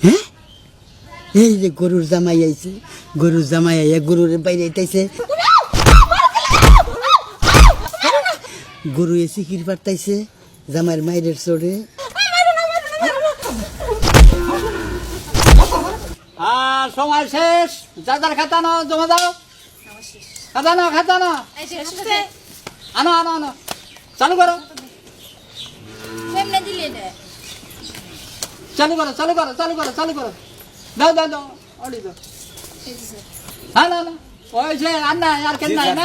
হ্যাঁ এই যে গরুর জামাই আইছে, গরুর জামাই আইয়া গরুর বাইরে আইতাইছে, গরু এসে কির পারতাইছে জামাইয়ের মায়ের চড়ে। সময় শেষ, যাদের খাতা নাও জমা দাও, খাতা নাও আনো আনো আনো, চালু করো দাও দাও দাও অর্ডি দাও। হ্যাঁ না না ওই যে আর না আর কেন নাই না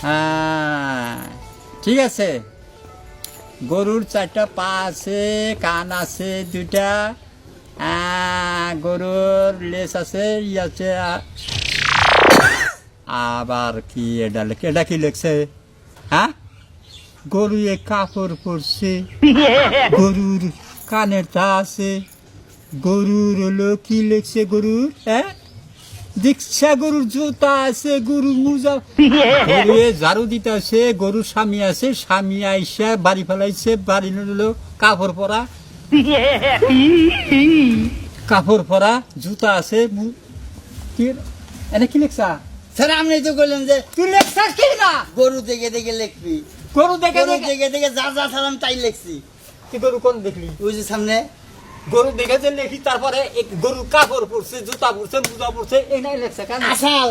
হ্যাঁ ঠিক আছে। গরুর 4টা পা আছে, কান আছে 2টা, গরুর লেজ আছে আছে, আবার কি এটা কি লেখছে? হ্যাঁ গরু কাপড় পরছে, গরুর কানের তা আছে, গরুর হলো কি লেখছে গরুর? হ্যাঁ দীক্ষা, গরুর জুতা আছে, গরুর মোজা, গরু ঝাড়ু দিতে আছে, গরুর স্বামী আছে, স্বামী আইসা বাড়ি ফেলাইছে, বাড়ি হলো কাপড় পরা, কাপড় পরা জুতা আছে। এনে কি লেখছা? স্যার আপনি তো বললেন যে তুই লেখছাস কি না? গরু দেখে দেখে লিখবি, গরু দেখে গরু দেখে দেখে যা যা সালাম তাই লিখছি। তুই গরু কোন দেখলি? ওই যে সামনে গরু দেখে যে লেখি, তারপরে গরু কাপড় পরছে, জুতা পরছে, মোজা পরছে, এই নাই লেখছে কেন? আসাল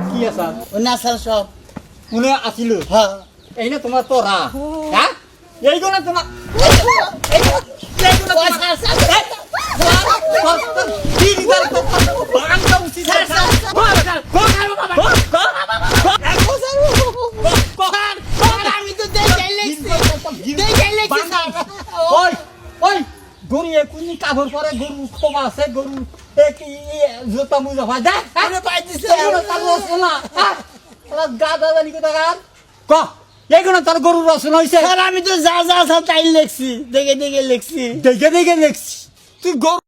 কি আছে ও নাসাল সব মনে আসিল? হ্যাঁ এই না তোমার তোরা? হ্যাঁ এইগুলো তোমার আমি তো দেখে লিখছি, দেখে লিখছি স্যার। ওই ওই গরু একুনি কাপড় পরে, গরু খোমা আছে, গরু জুতা মুজা হয় দেখ আপনি পাই দিছে গাদা জানি কোথাকার ক এইগুলো তোর গরুর রচনা হয়েছে? স্যার আমি তো যা যা তাই লিখছি, দেখে দেখে লিখছি। দেখে দেখে দেখছি তুই গরু